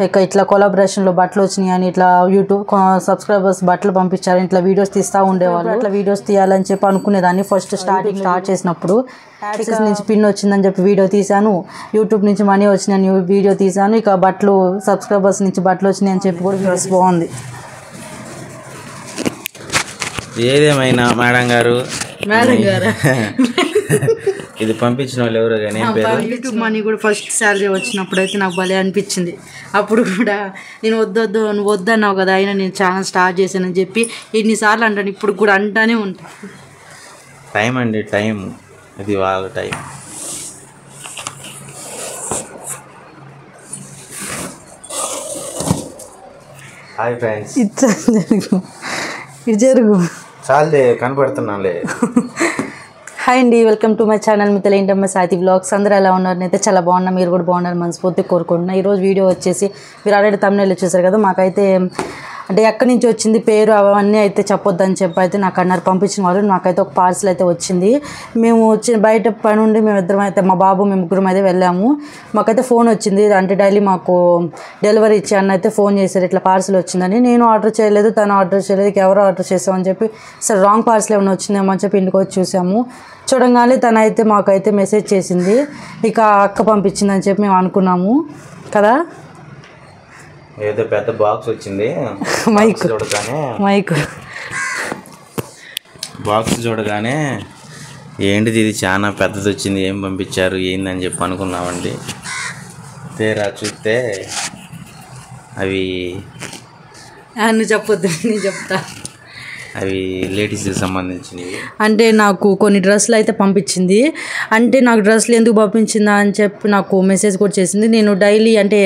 ఇక ఇట్లా కొలాబరేషన్లో బట్టలు వచ్చినాయి అని ఇట్లా యూట్యూబ్ సబ్స్క్రైబర్స్ బట్టలు పంపించారు, ఇట్లా వీడియోస్ తీస్తూ ఉండేవాళ్ళు. అట్లా వీడియోస్ తీయాలని చెప్పి అనుకునేదాన్ని. ఫస్ట్ స్టార్ట్ చేసినప్పుడు యాక్సెస్ నుంచి పిన్ వచ్చిందని చెప్పి వీడియో తీశాను, యూట్యూబ్ నుంచి మనీ వచ్చినాయని వీడియో తీశాను. ఇక బట్టలు సబ్స్క్రైబర్స్ నుంచి బట్టలు వచ్చినాయి అని చెప్పి కూడా వీడియోస్ బాగుంది. ఏదేమైనా మేడం గారు ఇది పంపించిన వాళ్ళు ఎవరో కానీ యూట్యూబ్ మనీ కూడా ఫస్ట్ శాలరీ వచ్చినప్పుడు అయితే నాకు భలే అనిపించింది. అప్పుడు కూడా నేను నువ్వు వద్దన్నావు కదా, అయినా నేను ఛానల్ స్టార్ట్ చేశానని చెప్పి ఎన్నిసార్లు అంటాను, ఇప్పుడు కూడా అంటానే ఉంటాను. టైం అండి, టైం ఇది వాళ్ళ టైం. హాయ్ ఫ్రెండ్స్, ఇది జరుగు చాలే కనపడుతున్నాలే. హాయ్ అండి, welcome to my channel Mithila ఏంటమ్మ సాయితి వ్లాగ్స్. అందరూ ఎలా ఉన్నారు? అయితే చాలా బాగున్నా, మీరు కూడా బాగున్నారు మనస్ఫూర్తి కోరుకుంటున్నా. ఈరోజు వీడియో వచ్చేసి మీరు ఆల్రెడీ తమ్ముళ్ళు చూసారు కదా, మాకైతే అంటే ఎక్కడి నుంచి వచ్చింది పేరు అవన్నీ అయితే చెప్పొద్దని చెప్పి అయితే నాకు అన్నారు పంపించిన వాళ్ళు. నాకైతే ఒక పార్సల్ అయితే వచ్చింది. మేము వచ్చిన బయట పని ఉండి మేము ఇద్దరం అయితే మా బాబు మేము ముగ్గురం అయితే వెళ్ళాము. మాకైతే ఫోన్ వచ్చింది, అంటే డైలీ మాకు డెలివరీ ఇచ్చే అన్న అయితే ఫోన్ చేశారు ఇట్లా పార్సల్ వచ్చిందని. నేను ఆర్డర్ చేయలేదు, తను ఆర్డర్ చేయలేదు, ఎవరో ఆర్డర్ చేసామని చెప్పి సరే రాంగ్ పార్సల్ ఏమైనా వచ్చిందేమో అని చెప్పి ఇంటికి వచ్చి చూసాము. చూడంగానే తనైతే మాకైతే మెసేజ్ చేసింది, ఇక అక్క పంపించిందని చెప్పి మేము అనుకున్నాము కదా. ఏదో పెద్ద బాక్స్ వచ్చింది, బాక్స్ చూడగానే ఏంటిది ఇది చాలా పెద్దది వచ్చింది, ఏం పంపించారు ఏందని చెప్పి అనుకున్నామండి. తీరా చూస్తే అవి నువ్వు చెప్పొద్దు, నేను చెప్తా. అవి లేడీస్కి సంబంధించినవి. అంటే నాకు కొన్ని డ్రెస్సులు అయితే పంపించింది. అంటే నాకు డ్రెస్సులు ఎందుకు పంపించిందా అని చెప్పి నాకు మెసేజ్ కూడా చేసింది. నేను డైలీ అంటే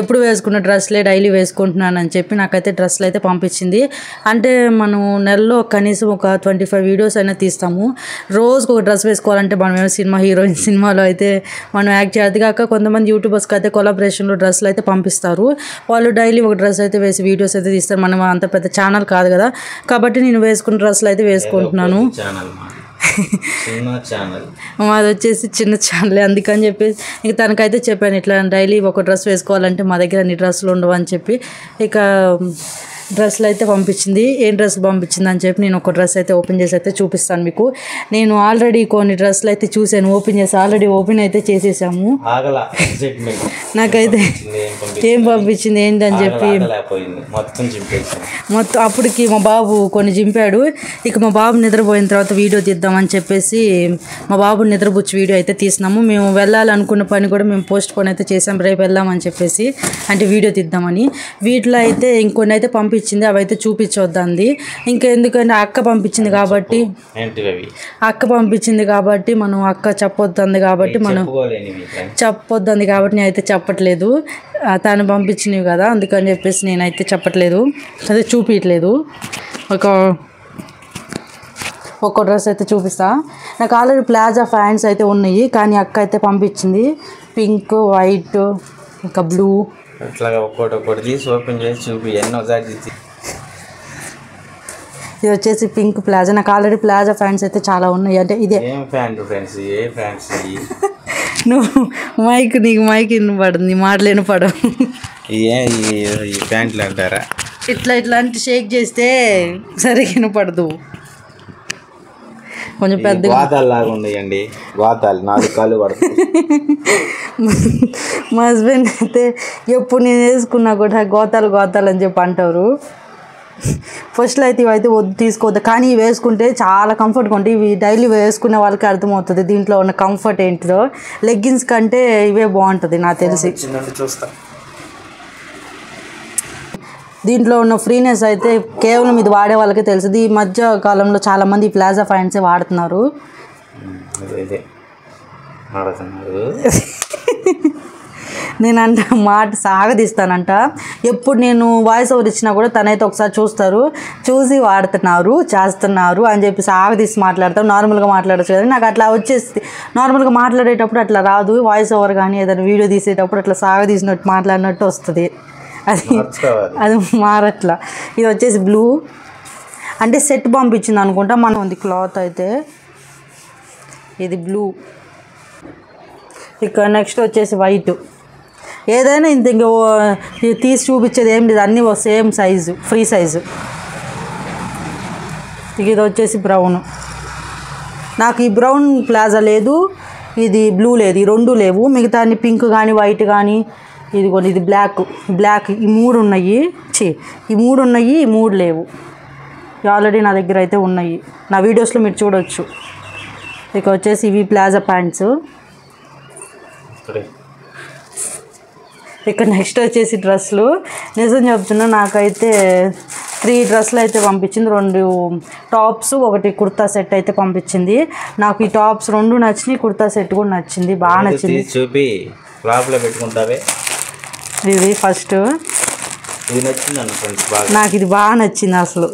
ఎప్పుడు వేసుకున్న డ్రెస్సులే డైలీ వేసుకుంటున్నాను అని చెప్పి నాకైతే డ్రెస్సులు అయితే పంపించింది. అంటే మనం నెలలో కనీసం ఒక 25 వీడియోస్ అయినా తీస్తాము. రోజుకు ఒక డ్రెస్ వేసుకోవాలంటే మనం ఏమో హీరోయిన్ సినిమాలో అయితే మనం యాక్ట్ చేయాలి. కాక కొంతమంది యూట్యూబర్స్కి అయితే కొలాబరేషన్లో డ్రెస్సులు అయితే పంపిస్తారు. వాళ్ళు డైలీ ఒక డ్రెస్ అయితే వేసి వీడియోస్ అయితే తీస్తారు. మనం అంత పెద్ద ఛానల్ కాదు కదా, కాబట్టి నేను వేసుకున్న డ్రెస్సులు అయితే వేసుకుంటున్నాను. మాది వచ్చేసి చిన్న ఛానల్, అందుకని చెప్పేసి ఇక తనకైతే చెప్పాను ఇట్లా డైలీ ఒక డ్రెస్ వేసుకోవాలంటే మా దగ్గర అన్ని డ్రెస్సులు ఉండవు అని చెప్పి. ఇక డ్రెస్సులు అయితే పంపించింది. ఏం డ్రెస్ పంపించింది అని చెప్పి నేను ఒక డ్రెస్ అయితే ఓపెన్ చేసి అయితే చూపిస్తాను మీకు. నేను ఆల్రెడీ కొన్ని డ్రెస్సులు అయితే చూసాను, ఆల్రెడీ ఓపెన్ అయితే చేసేసాము. నాకైతే ఏం పంపించింది ఏంటని చెప్పి మొత్తం అప్పటికి మా బాబు కొన్ని చింపాడు. ఇక మా బాబు నిద్రపోయిన తర్వాత వీడియో తీద్దామని చెప్పేసి మా బాబు నిద్రపుచ్చి వీడియో అయితే తీసినాము. మేము వెళ్ళాలనుకున్న పని కూడా మేము పోస్ట్ పోన్ అయితే చేసాం, రేపు వెళ్దామని చెప్పేసి, అంటే వీడియో తీద్దామని. వీటిలో అయితే ఇంకొన్ని అయితే పంపించింది, అవైతే చూపించొద్దంది. ఇంకా ఎందుకంటే అక్క పంపించింది కాబట్టి మనం అక్క చెప్పొద్దంది కాబట్టి నేను అయితే చెప్పట్లేదు. తను పంపించినవి కదా అందుకని చెప్పేసి నేనైతే చెప్పట్లేదు, అదే చూపించట్లేదు. ఒక్కో డ్రెస్ అయితే చూపిస్తా. నాకు ఆల్రెడీ ప్లాజా ఫ్యాంట్స్ అయితే ఉన్నాయి, కానీ అక్క అయితే పంపించింది పింక్, వైట్, ఇంకా బ్లూ, అట్లాగా ఒక్కొక్కటి తీసి ఓపెన్ చేసి చూపి ఎన్నోసారి. ఇది వచ్చేసి పింక్ ప్లాజా. నాకు ఆల్రెడీ ప్లాజా ఫ్యాంట్స్ అయితే చాలా ఉన్నాయి. అంటే ఇదే నువ్వు నీకు మైక్ వినపడుతుంది, మాటలేని పడవు. ప్యాంట్లు అంటారా? ఇట్లాంటి షేక్ చేస్తే సరిగ్గా వినపడదు, కొంచెం పెద్ద గోతాల్లాగా ఉన్నాయండి. గోతాలు 4 కాళ్ళు పడుతుంది. మా హస్బెండ్ అయితే ఎప్పుడు నేను వేసుకున్నా కూడా గోతాలు అని చెప్పి అంటారు. ఫస్ట్లో అయితే ఇవైతే వద్దు తీసుకోవద్దు, కానీ ఇవి వేసుకుంటే చాలా కంఫర్ట్గా ఉంటాయి. ఇవి డైలీ వేసుకునే వాళ్ళకి అర్థమవుతుంది దీంట్లో ఉన్న కంఫర్ట్ ఏంటిదో. లెగ్గిన్స్ కంటే ఇవే బాగుంటుంది నాకు తెలిసి. చూస్తా దీంట్లో ఉన్న ఫ్రీనెస్ అయితే కేవలం ఇది వాడే వాళ్ళకే తెలుస్తుంది. ఈ మధ్య కాలంలో చాలామంది ఈ ప్లాజా ఫ్యాంట్సే వాడుతున్నారు. నేనంట మాట సాగదీస్తానంట. ఎప్పుడు నేను వాయిస్ ఓవర్ ఇచ్చినా కూడా తనైతే ఒకసారి చూసి వాడుతున్నారు, చేస్తున్నారు అని చెప్పి సాగదీసి మాట్లాడతాం. నార్మల్గా మాట్లాడచ్చు కదా, నాకు అట్లా వచ్చేసి నార్మల్గా మాట్లాడేటప్పుడు అట్లా రాదు. వాయిస్ ఓవర్ కానీ ఏదైనా వీడియో తీసేటప్పుడు అట్లా సాగదీసినట్టు మాట్లాడినట్టు వస్తుంది. అది మారట్లా. ఇది వచ్చేసి బ్లూ, అంటే సెట్ పంపించింది అనుకుంటా. మనం ఉంది క్లాత్ అయితే ఇది బ్లూ. ఇక నెక్స్ట్ వచ్చేసి వైట్. ఏదైనా ఇంత తీసి చూపించేది ఏం లేదు, అన్నీ సేమ్ సైజు, ఫ్రీ సైజు. ఇది వచ్చేసి బ్రౌన్. నాకు ఈ బ్రౌన్ ప్లాజా లేదు, ఇది బ్లూ లేదు, ఈ రెండు లేవు. మిగతా అన్ని పింక్ కానీ వైట్ కానీ, ఇది బ్లాక్ ఈ మూడు ఉన్నాయి. ఈ మూడు లేవు. ఆల్రెడీ నా దగ్గర అయితే ఉన్నాయి, నా వీడియోస్లో మీరు చూడవచ్చు. ఇక వచ్చేసి ఇవి ప్లాజా ప్యాంట్స్. ఇక నెక్స్ట్ వచ్చేసి డ్రెస్సులు. నిజం చెప్తున్నా, నాకైతే 3 డ్రెస్సులు అయితే పంపించింది. 2 టాప్స్, 1 కుర్తా సెట్ అయితే పంపించింది. నాకు ఈ టాప్స్ 2 నచ్చినాయి, కుర్తా సెట్ కూడా నచ్చింది, బాగా నచ్చింది. చూపి ఫ్లాప్లో పెట్టుకుంటావే. ఇది ఫస్ట్ ఇది నచ్చింది ఫ్రెండ్స్, నాకు ఇది బాగా నచ్చింది. అసలు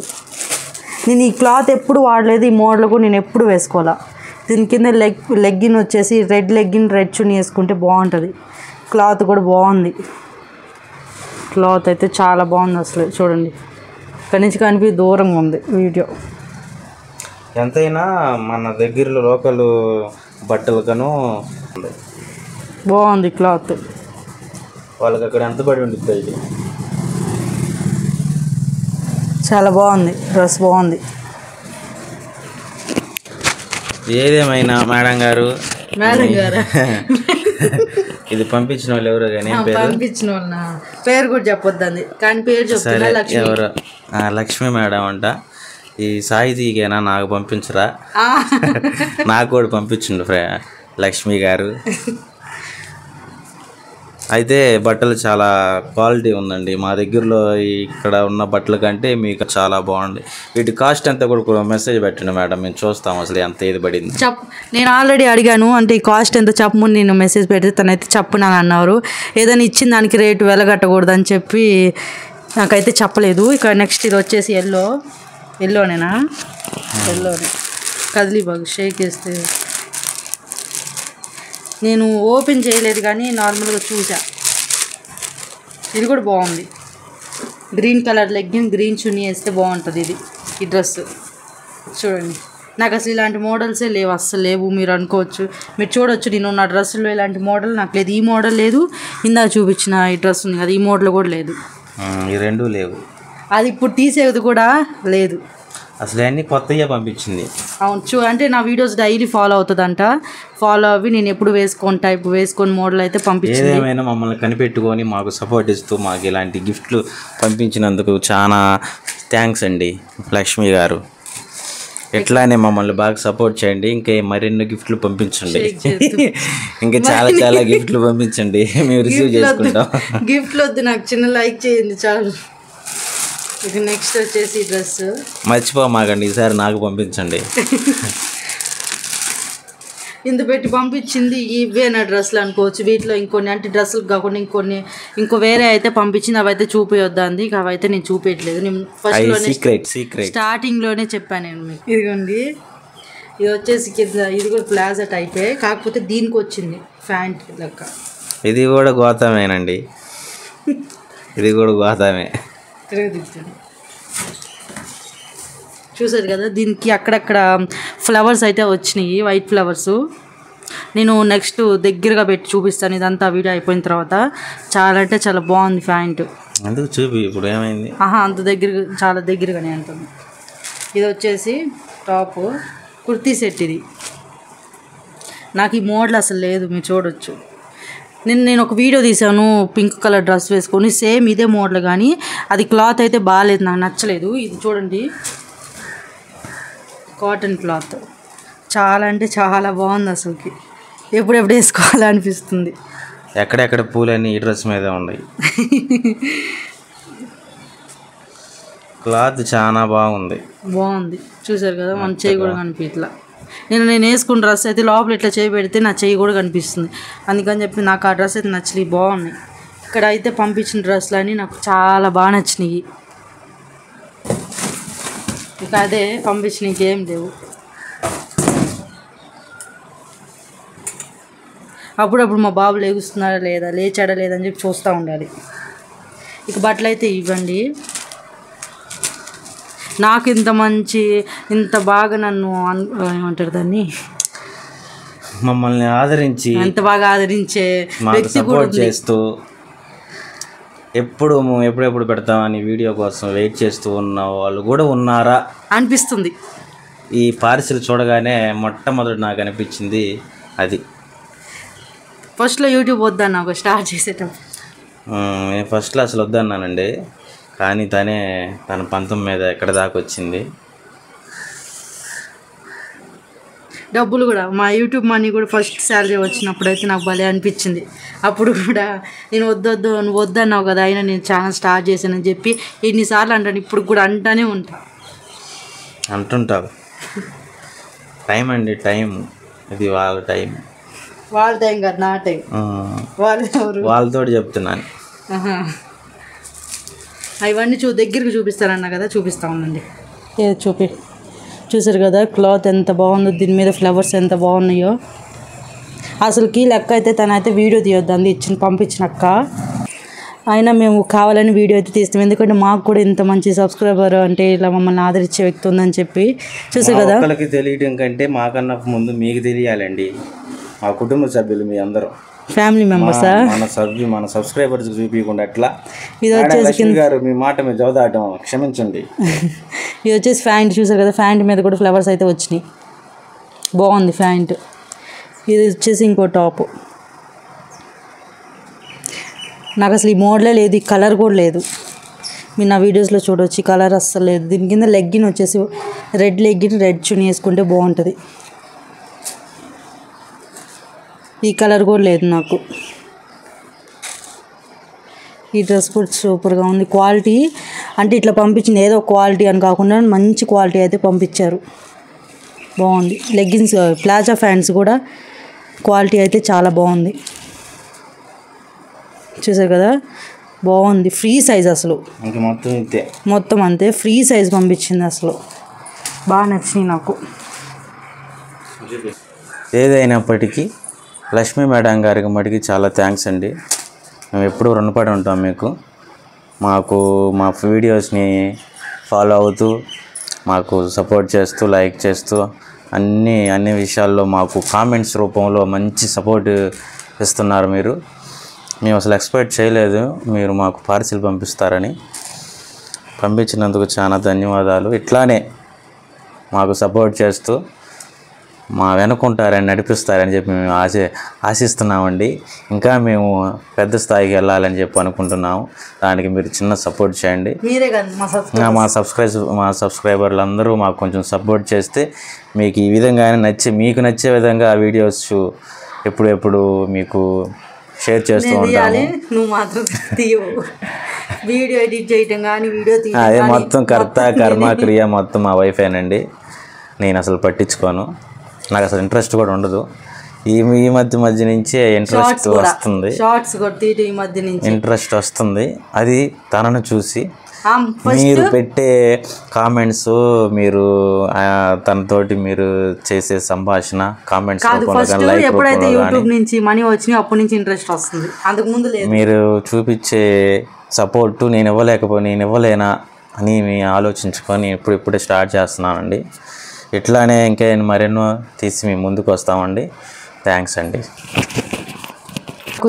నేను ఈ క్లాత్ ఎప్పుడు వాడలేదు, ఈ మోడల్ కూడా నేను ఎప్పుడు వేసుకోవాలా. దీని కింద లెగ్గిన్ వచ్చేసి రెడ్ లెగ్గిన్, రెడ్ చున్నీ వేసుకుంటే బాగుంటుంది. క్లాత్ కూడా బాగుంది, క్లాత్ అయితే చాలా బాగుంది. అసలు చూడండి, ఇక్కడి నుంచి దూరంగా ఉంది వీడియో. ఎంతైనా మన దగ్గరలో లోకల్ బట్టలకను బాగుంది క్లాత్. వాళ్ళకి అక్కడ ఎంత పడి ఉంటుంది ఇది. చాలా బాగుంది డ్రెస్, బాగుంది. ఏదేమైనా మేడం గారు ఇది పంపించిన వాళ్ళు ఎవరో కానీ పంపించిన వాళ్ళ పేరు కూడా చెప్పొద్దండి, కానీ పేరు చెప్తారా? ఎవరు? లక్ష్మి మేడం అంట. ఈ సాయితీకేనా నాకు పంపించరా? నాకు కూడా పంపించండు లక్ష్మి గారు. అయితే బట్టలు చాలా క్వాలిటీ ఉందండి మా దగ్గరలో. ఇక్కడ ఉన్న బట్టల కంటే మీకు చాలా బాగుంది. వీటి కాస్ట్ ఎంత కూడా మెసేజ్ పెట్టండి మేడం, మేము చూస్తాం అసలు ఎంత ఏది పడింది. నేను ఆల్రెడీ అడిగాను, అంటే ఈ కాస్ట్ ఎంత చెప్పమని నేను మెసేజ్ పెడితే తనైతే చెప్పనని అన్నారు. ఏదైనా ఇచ్చిన దానికి రేటు వెలగట్టకూడదని చెప్పి నాకైతే చెప్పలేదు. ఇక నెక్స్ట్ ఇది వచ్చేసి ఎల్లోనేనా? ఎల్లోనే. కదిలి బాగు షేక్ చేస్తే నేను ఓపెన్ చేయలేదు కానీ నార్మల్గా చూసా. ఇది కూడా బాగుంది, గ్రీన్ కలర్ లెగ్గిన్, గ్రీన్ చున్నీ వేస్తే బాగుంటుంది ఈ డ్రెస్. చూడండి, నాకు అసలు ఇలాంటి మోడల్సే లేవు, అస్సలు లేవు. మీరు అనుకోవచ్చు, మీరు చూడొచ్చు, నేను నా డ్రెస్సులో ఇలాంటి మోడల్ నాకు లేదు. ఈ మోడల్ లేదు, ఇందాక చూపించిన ఈ డ్రెస్ ఉంది కదా, ఈ మోడల్ కూడా లేదు. ఈ రెండు లేవు. అది ఇప్పుడు తీసేది కూడా లేదు. అసలు అన్నీ కొత్తగా పంపించింది. అవును, అంటే నా వీడియోస్ డైలీ ఫాలో అవుతుందంట. ఫాలో అవి నేను ఎప్పుడు వేసుకొని మోడల్ అయితే పంపించింది. ఏదేమైనా మమ్మల్ని కనిపెట్టుకొని మాకు సపోర్ట్ ఇస్తూ మాకు ఇలాంటి గిఫ్ట్లు పంపించినందుకు చాలా థ్యాంక్స్ అండి లక్ష్మి గారు. ఎట్లానే మమ్మల్ని బాగా సపోర్ట్ చేయండి, ఇంకా మరిన్ని గిఫ్ట్లు పంపించండి. ఇంకా చాలా చాలా గిఫ్ట్లు పంపించండి, మేము రిసీవ్ చేసుకుంటాం. గిఫ్ట్లు వద్దు, నాకు చిన్న లైక్ చేయండి చాలు. ఇక నెక్స్ట్ వచ్చేసి డ్రెస్ మర్చిపోమాకండి, ఈసారి నాకు పంపించండి. ఇంత పెట్టి పంపించింది ఇవే నా డ్రెస్సులు అనుకోవచ్చు. వీటిలో ఇంకొన్ని అంటే డ్రెస్సులు కాకుండా ఇంకో వేరే అయితే పంపించింది, అవి అయితే చూపించొద్దండి. ఇక అవి అయితే నేను చూపించట్లేదు. నేను ఫస్ట్ స్టార్టింగ్లోనే చెప్పాను నేను మీకు. ఇదిగోండి, ఇది వచ్చేసి ఇది కూడా ప్లాజా టైపే, కాకపోతే దీనికి వచ్చింది ప్యాంట్ లెక్క. ఇది కూడా గోతామేనండి, ఇది కూడా గోతామే. చూసారు కదా, దీనికి అక్కడక్కడ ఫ్లవర్స్ అయితే వచ్చినాయి, వైట్ ఫ్లవర్స్. నేను నెక్స్ట్ దగ్గరగా పెట్టి చూపిస్తాను ఇదంతా వీడియో అయిపోయిన తర్వాత. చాలా అంటే చాలా బాగుంది ప్యాంట్. అందుకు చూపి ఇప్పుడు ఏమైంది. అంత దగ్గర, చాలా దగ్గరగానే అంటుంది. ఇది వచ్చేసి టాప్, కుర్తీ సెట్. ఇది నాకు ఈ మోడల్ అసలు లేదు, మీరు చూడొచ్చు. నేను ఒక వీడియో తీసాను పింక్ కలర్ డ్రెస్ వేసుకొని, సేమ్ ఇదే మోడల్, కానీ అది క్లాత్ అయితే బాగాలేదు, నాకు నచ్చలేదు. ఇది చూడండి, కాటన్ క్లాత్, చాలా అంటే చాలా బాగుంది. అసలుకి ఎప్పుడెప్పుడు వేసుకోవాలనిపిస్తుంది. ఎక్కడెక్కడ పూలన్నీ ఈ డ్రెస్ మీద ఉన్నాయి. క్లాత్ చాలా బాగుంది. చూసారు కదా, మన చేయి కూడా కనిపించట్లా. నేను వేసుకున్న డ్రెస్ అయితే లోపల ఇట్లా చేయి పెడితే నా చేయి కూడా కనిపిస్తుంది. అందుకని చెప్పి నాకు ఆ డ్రెస్ అయితే నచ్చలేదు, బాగున్నాయి. ఇక్కడ అయితే పంపించిన డ్రెస్లు అన్నీ నాకు చాలా బాగా నచ్చినాయి. ఇక అదే పంపించిన ఇంకేం లేవు. అప్పుడప్పుడు మా బాబు లేగుస్తున్నాడా లేదా, లేచాడా లేదని చెప్పి చూస్తూ ఉండాలి. ఇక బట్టలు అయితే ఇవ్వండి. నాకు ఇంత బాగా నన్ను ఏమంటారు దాన్ని, మమ్మల్ని ఆదరించి ఎంత బాగా ఆదరించే వ్యక్తి కూడా చేస్తూ ఎప్పుడెప్పుడు పెడతామని వీడియో కోసం వెయిట్ చేస్తూ ఉన్న వాళ్ళు కూడా ఉన్నారా అనిపిస్తుంది. ఈ పార్సిల్ చూడగానే మొట్టమొదటి నాకు అనిపించింది అది. ఫస్ట్లో యూట్యూబ్ వద్దన్నా ఒక స్టార్ట్ చేసేటప్పుడు నేను ఫస్ట్లో అసలు వద్దన్నానండి, కానీ తన పంతం మీద ఎక్కడ దాకా వచ్చింది. డబ్బులు కూడా మా యూట్యూబ్ మనీ కూడా ఫస్ట్ శాలరీ వచ్చినప్పుడు అయితే నాకు భలే అనిపించింది. అప్పుడు కూడా నేను నువ్వు వద్దన్నావు కదా, అయినా నేను ఛానల్ స్టార్ట్ చేశానని చెప్పి ఎన్నిసార్లు అంటాను, ఇప్పుడు కూడా అంటానే అంటుంటావు. టైం అండి, టైం ఇది వాళ్ళ టైం కాదు నా టైం. వాళ్ళతో చెప్తున్నాను. అవన్నీ దగ్గరికి చూపిస్తారన్నా కదా, చూపిస్తా ఉండండి. చూసారు కదా క్లాత్ ఎంత బాగుందో, దీని మీద ఫ్లవర్స్ ఎంత బాగున్నాయో. అసలుకి లెక్క అయితే తనైతే వీడియో తీయొద్దు పంపించినక్క, అయినా మేము కావాలని వీడియో అయితే తీస్తాం, ఎందుకంటే మాకు కూడా ఇంత మంచి సబ్స్క్రైబర్ అంటే ఇలా మమ్మల్ని ఆదరించే వ్యక్తి ఉందని చెప్పి. చూసారు కదా, ఒకరికి తెలియడం కంటే మాకన్నా ముందు మీకు తెలియాలండి. మా కుటుంబ సభ్యులు మీ అందరూ ఫ్యామిలీ మెంబర్సా, మన సబ్స్క్రైబర్స్ చూపించకుండా ఎట్లా. ఇది వచ్చేసి గారు మీ మాట మీద జవదాటం క్షమించండి. ఇది వచ్చేసి ప్యాంట్ చూసారు కదా, ప్యాంట్ మీద కూడా ఫ్లవర్స్ అయితే వచ్చినాయి, బాగుంది ప్యాంట్. ఇది వచ్చేసి ఇంకో టాప్. నాకు అసలు ఈ మోడలే లేదు, ఈ కలర్ కూడా లేదు. మీరు నా వీడియోస్లో చూడవచ్చు, ఈ కలర్ అస్సలు లేదు. దీని కింద లెగ్గిన్ వచ్చేసి రెడ్ లెగ్గిన్, రెడ్ చున్నీ వేసుకుంటే బాగుంటుంది. ఈ కలర్ కూడా లేదు నాకు. ఈ డ్రెస్ కూడా సూపర్గా ఉంది. క్వాలిటీ అంటే ఇట్లా పంపించింది ఏదో క్వాలిటీ అని కాకుండా మంచి క్వాలిటీ అయితే పంపించారు, బాగుంది. లెగ్గిన్స్ ప్లాజా ప్యాంట్స్ కూడా క్వాలిటీ అయితే చాలా బాగుంది. చూసారు కదా, బాగుంది. ఫ్రీ సైజ్ అసలు మొత్తం అంతే ఫ్రీ సైజ్ పంపించింది. అసలు బాగా నచ్చినాయి నాకు. ఏదైనప్పటికీ లక్ష్మీ మేడం గారికి మటుకి చాలా థ్యాంక్స్ అండి. మేము ఎప్పుడూ రుణపడి ఉంటాం మీకు. మా వీడియోస్ని ఫాలో అవుతూ మాకు సపోర్ట్ చేస్తూ లైక్ చేస్తూ అన్ని విషయాల్లో మాకు కామెంట్స్ రూపంలో మంచి సపోర్ట్ ఇస్తున్నారు మీరు. మేము అసలు ఎక్స్పెక్ట్ చేయలేదు మీరు మాకు పార్సిల్ పంపిస్తారని. పంపించినందుకు చాలా ధన్యవాదాలు. ఇట్లానే మాకు సపోర్ట్ చేస్తూ మా వెనుకుంటారని నడిపిస్తారని చెప్పి మేము ఆశిస్తున్నామండి. ఇంకా మేము పెద్ద స్థాయికి వెళ్ళాలని చెప్పి అనుకుంటున్నాము. దానికి మీరు చిన్న సపోర్ట్ చేయండి. మా సబ్స్క్రైబర్లు అందరూ మాకు కొంచెం సపోర్ట్ చేస్తే మీకు ఈ విధంగానే మీకు నచ్చే విధంగా వీడియోస్ ఎప్పుడు మీకు షేర్ చేస్తూ ఉంటాము. నువ్వు మాత్రం వీడియో ఎడిట్ చేయటం కానీ అదే మొత్తం కర్మ క్రియ మొత్తం మా వైఫేనండి. నేను అసలు పట్టించుకోను, నాకు అసలు ఇంట్రెస్ట్ కూడా ఉండదు. ఈ మధ్య నుంచే ఇంట్రెస్ట్ వస్తుంది, ఇంట్రెస్ట్ వస్తుంది. అది తనను చూసి మీరు పెట్టే కామెంట్స్, మీరు తనతోటి మీరు చేసే సంభాషణ కామెంట్స్ ఎప్పుడైతే యూట్యూబ్ నుంచి మనీ వచ్చినాయి అప్పటి నుంచి ఇంట్రెస్ట్ వస్తుంది. అంతకు ముందు లేదు. మీరు చూపించే సపోర్ట్ నేను ఇవ్వలేనా అని ఆలోచించుకొని ఇప్పుడే స్టార్ట్ చేస్తున్నానండి. ఇట్లానే ఇంకా మరెన్నో తీసి మేము ముందుకు వస్తామండి. థ్యాంక్స్ అండి.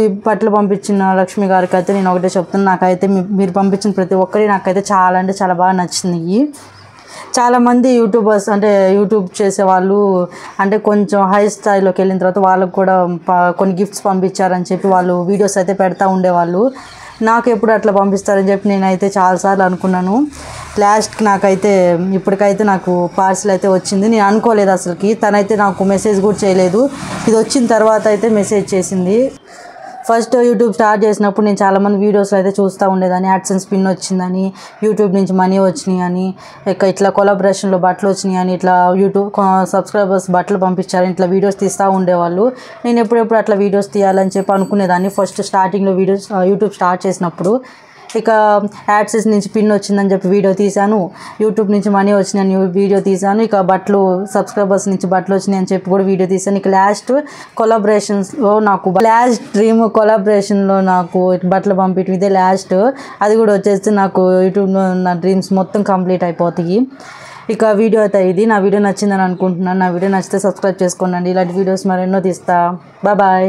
ఈ బట్టలు పంపించిన లక్ష్మి గారికి అయితే నేను ఒకటే చెప్తాను, నాకైతే మీరు పంపించిన ప్రతి ఒక్కరి నాకైతే చాలా అంటే చాలా బాగా నచ్చింది. చాలామంది యూట్యూబర్స్ అంటే యూట్యూబ్ చేసేవాళ్ళు అంటే కొంచెం హై స్థాయిలోకి వెళ్ళిన తర్వాత వాళ్ళకు కూడా కొన్ని గిఫ్ట్స్ పంపించారని చెప్పి వాళ్ళు వీడియోస్ అయితే పెడతా ఉండేవాళ్ళు. నాకు ఎప్పుడు అట్లా పంపిస్తారని చెప్పి నేనైతే చాలాసార్లు అనుకున్నాను. లాస్ట్కి నాకైతే ఇప్పటికైతే నాకు పార్సిల్ అయితే వచ్చింది. నేను అనుకోలేదు అసలుకి, తనైతే నాకు మెసేజ్ కూడా చేయలేదు. ఇది వచ్చిన తర్వాత అయితే మెసేజ్ చేసింది. ఫస్ట్ యూట్యూబ్ స్టార్ట్ చేసినప్పుడు నేను చాలామంది వీడియోస్లో అయితే చూస్తూ ఉండేదాన్ని, యాడ్సెన్స్ పిన్ వచ్చిందని, యూట్యూబ్ నుంచి మనీ వచ్చినాయి అని, ఇట్లా కొలాబరేషన్లో బట్టలు వచ్చినాయి అని, ఇట్లా యూట్యూబ్ సబ్స్క్రైబర్స్ బట్టలు పంపించారని ఇట్లా వీడియోస్ తీస్తూ ఉండేవాళ్ళు. నేను ఎప్పుడెప్పుడు అట్లా వీడియోస్ తీయాలని చెప్పి అనుకునేదాన్ని. ఫస్ట్ స్టార్టింగ్లో యూట్యూబ్ స్టార్ట్ చేసినప్పుడు ఇక యాడ్సెన్స్ నుంచి పిన్ వచ్చిందని చెప్పి వీడియో తీశాను, యూట్యూబ్ నుంచి మనీ వచ్చినాయని వీడియో తీశాను, ఇక బట్టలు సబ్స్క్రైబర్స్ నుంచి బట్టలు వచ్చినాయి అని చెప్పి కూడా వీడియో తీశాను. ఇక లాస్ట్ కొలాబరేషన్స్లో నాకు లాస్ట్ డ్రీమ్ కొలాబరేషన్లో నాకు బట్టలు పంపించడం ఇదే లాస్ట్. అది కూడా వచ్చేసి నాకు యూట్యూబ్లో నా డ్రీమ్స్ మొత్తం కంప్లీట్ అయిపోతాయి. ఇక వీడియో అయితే ఇది. నా వీడియో నచ్చిందని అనుకుంటున్నాను. నా వీడియో నచ్చితే సబ్స్క్రైబ్ చేసుకోండి. ఇలాంటి వీడియోస్ మరెన్నో తీస్తా. బాయ్.